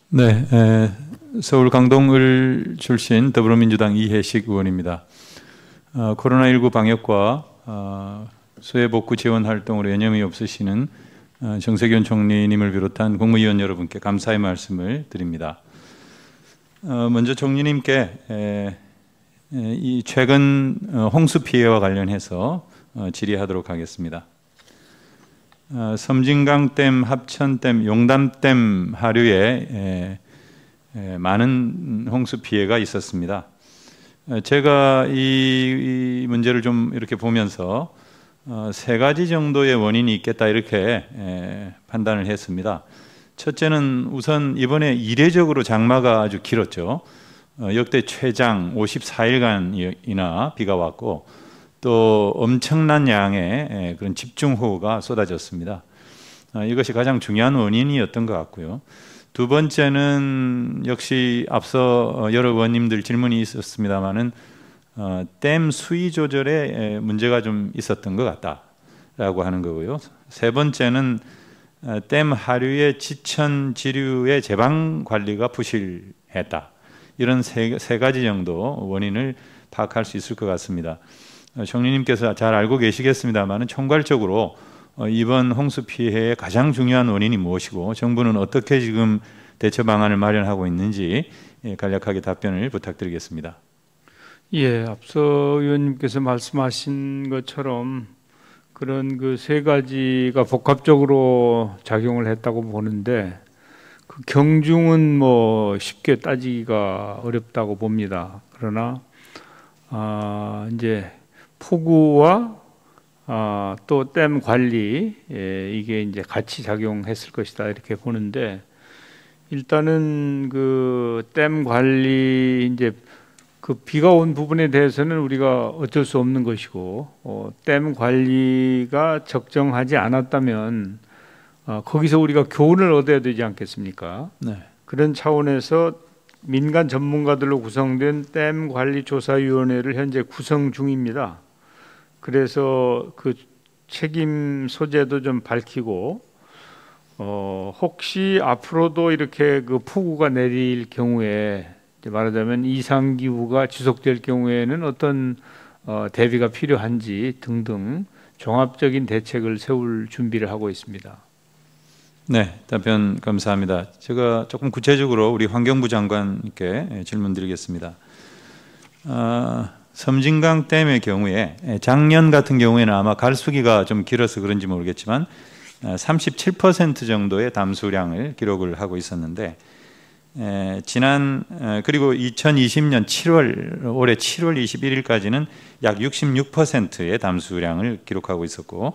네, 서울 강동을 출신 더불어민주당 이해식 의원입니다. 코로나19 방역과 수해복구 지원 활동으로 여념이 없으시는 정세균 총리님을 비롯한 국무위원 여러분께 감사의 말씀을 드립니다. 먼저 총리님께 이 최근 홍수 피해와 관련해서 질의하도록 하겠습니다. 섬진강댐, 합천댐, 용담댐 하류에 많은 홍수 피해가 있었습니다. 제가 이 문제를 좀 이렇게 보면서 세 가지 정도의 원인이 있겠다 이렇게 판단을 했습니다. 첫째는 우선 이번에 이례적으로 장마가 아주 길었죠. 역대 최장 54일간이나 비가 왔고 또 엄청난 양의 그런 집중호우가 쏟아졌습니다. 이것이 가장 중요한 원인이었던 것 같고요. 두 번째는 역시 앞서 여러 의원님들 질문이 있었습니다마는 댐 수위 조절에 문제가 좀 있었던 것 같다라고 하는 거고요. 세 번째는 댐 하류의 지천 지류의 제방 관리가 부실했다. 이런 세 가지 정도 원인을 파악할 수 있을 것 같습니다. 총리님께서 잘 알고 계시겠습니다만 총괄적으로 이번 홍수 피해의 가장 중요한 원인이 무엇이고 정부는 어떻게 지금 대처 방안을 마련하고 있는지 간략하게 답변을 부탁드리겠습니다. 예, 앞서 의원님께서 말씀하신 것처럼 그런 그 세 가지가 복합적으로 작용을 했다고 보는데 그 경중은 뭐 쉽게 따지기가 어렵다고 봅니다. 그러나 이제 폭우와 또 댐 관리 이게 이제 같이 작용했을 것이다 이렇게 보는데 일단은 그 댐 관리 이제 그 비가 온 부분에 대해서는 우리가 어쩔 수 없는 것이고 댐 관리가 적정하지 않았다면 거기서 우리가 교훈을 얻어야 되지 않겠습니까? 네. 그런 차원에서 민간 전문가들로 구성된 댐 관리 조사위원회를 현재 구성 중입니다. 그래서 그 책임 소재도 좀 밝히고 혹시 앞으로도 이렇게 그 폭우가 내릴 경우에 말하자면 이상기후가 지속될 경우에는 어떤 대비가 필요한지 등등 종합적인 대책을 세울 준비를 하고 있습니다. 네, 답변 감사합니다. 제가 조금 구체적으로 우리 환경부 장관께 질문드리겠습니다. 섬진강 댐의 경우에 작년 같은 경우에는 아마 갈수기가 좀 길어서 그런지 모르겠지만 37% 정도의 담수량을 기록을 하고 있었는데 그리고 2020년 7월 올해 7월 21일까지는 약 66%의 담수량을 기록하고 있었고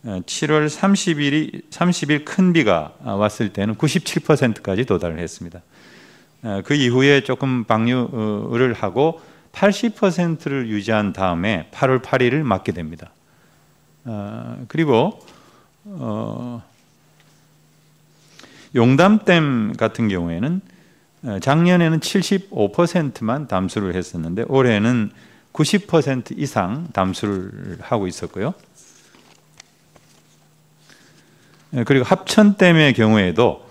7월 30일 큰 비가 왔을 때는 97%까지 도달을 했습니다. 그 이후에 조금 방류를 하고 80%를 유지한 다음에 8월 8일을 맞게 됩니다. 그리고 용담댐 같은 경우에는 작년에는 75%만 담수를 했었는데 올해는 90% 이상 담수를 하고 있었고요. 그리고 합천댐의 경우에도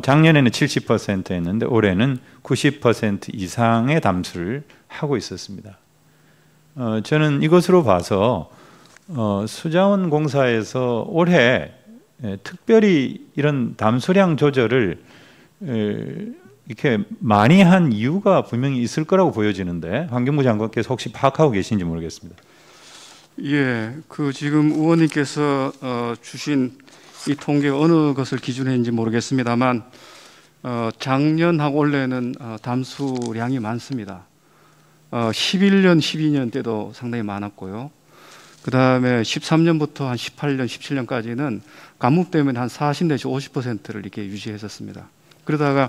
작년에는 70%였는데 올해는 90% 이상의 담수를 하고 있었습니다. 저는 이것으로 봐서 수자원공사에서 올해 특별히 이런 담수량 조절을 이렇게 많이 한 이유가 분명히 있을 거라고 보여지는데 환경부 장관께서 혹시 파악하고 계신지 모르겠습니다. 예, 그 지금 의원님께서 주신 이 통계가 어느 것을 기준했는지 모르겠습니다만 작년하고 올해는 담수량이 많습니다. 11년, 12년 때도 상당히 많았고요. 그 다음에 13년부터 한 18년, 17년까지는 가뭄 때문에 한 40 내지 50%를 이렇게 유지했었습니다. 그러다가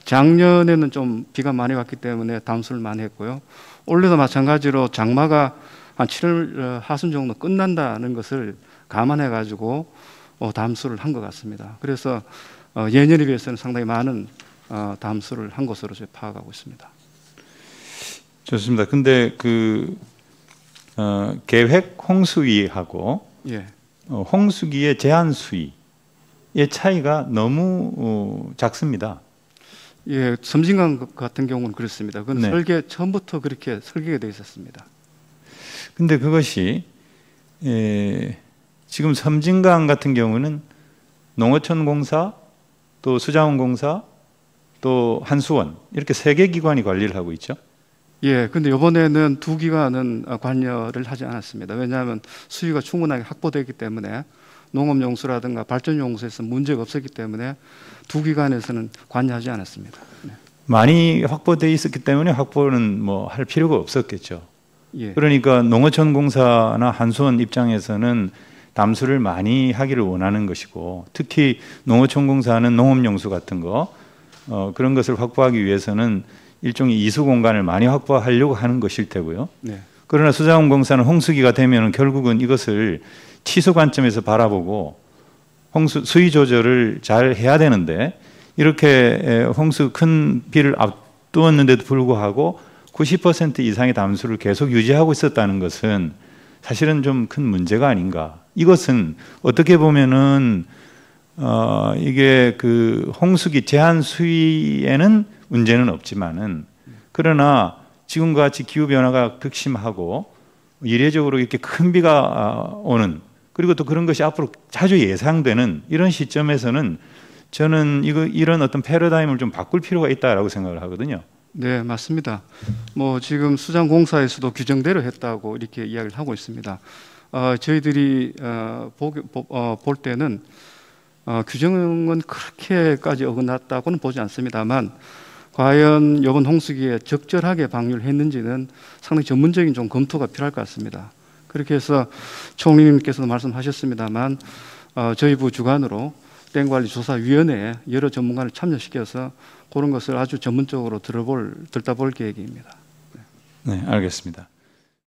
작년에는 좀 비가 많이 왔기 때문에 담수를 많이 했고요. 올해도 마찬가지로 장마가 한 7월 하순 정도 끝난다는 것을 감안해 가지고 담수를 한 것 같습니다. 그래서 예년에 비해서는 상당히 많은 담수를 한 것으로 저희 파악하고 있습니다. 좋습니다. 근데 그 계획 홍수위하고 홍수기의 제한 수위의 차이가 너무 작습니다. 예, 섬진강 같은 경우는 그렇습니다. 그건 네. 처음부터 그렇게 설계가 되어 있었습니다. 근데 그것이 지금 섬진강 같은 경우는 농어촌공사, 또 수자원공사, 또 한수원 이렇게 3개 기관이 관리를 하고 있죠. 예, 근데 이번에는 두 기관은 관여를 하지 않았습니다. 왜냐하면 수위가 충분하게 확보되기 때문에 농업용수라든가 발전용수에서 문제가 없었기 때문에 두 기관에서는 관여하지 않았습니다. 네. 많이 확보되어 있었기 때문에 확보는 뭐 할 필요가 없었겠죠. 예. 그러니까 농어촌공사나 한수원 입장에서는 담수를 많이 하기를 원하는 것이고, 특히 농어촌공사는 농업용수 같은 거 그런 것을 확보하기 위해서는 일종의 이수 공간을 많이 확보하려고 하는 것일 테고요. 네. 그러나 수자원공사는 홍수기가 되면 결국은 이것을 치수 관점에서 바라보고 홍수 수위 조절을 잘 해야 되는데, 이렇게 홍수 큰 비를 앞두었는데도 불구하고 90% 이상의 담수를 계속 유지하고 있었다는 것은 사실은 좀 큰 문제가 아닌가. 이것은 어떻게 보면은 이게 그 홍수기 제한 수위에는 문제는 없지만은, 그러나 지금과 같이 기후 변화가 극심하고 이례적으로 이렇게 큰 비가 오는, 그리고 또 그런 것이 앞으로 자주 예상되는 이런 시점에서는 저는 이런 어떤 패러다임을 좀 바꿀 필요가 있다라고 생각을 하거든요. 네, 맞습니다. 뭐 지금 수자원공사에서도 규정대로 했다고 이렇게 이야기를 하고 있습니다. 저희들이 볼 때는 규정은 그렇게까지 어긋났다고는 보지 않습니다만, 과연 이번 홍수기에 적절하게 방류를 했는지는 상당히 전문적인 좀 검토가 필요할 것 같습니다. 그렇게 해서 총리님께서도 말씀하셨습니다만, 저희 부 주관으로 댐관리조사위원회에 여러 전문가를 참여시켜서 그런 것을 아주 전문적으로 들여다볼 계획입니다. 네, 알겠습니다.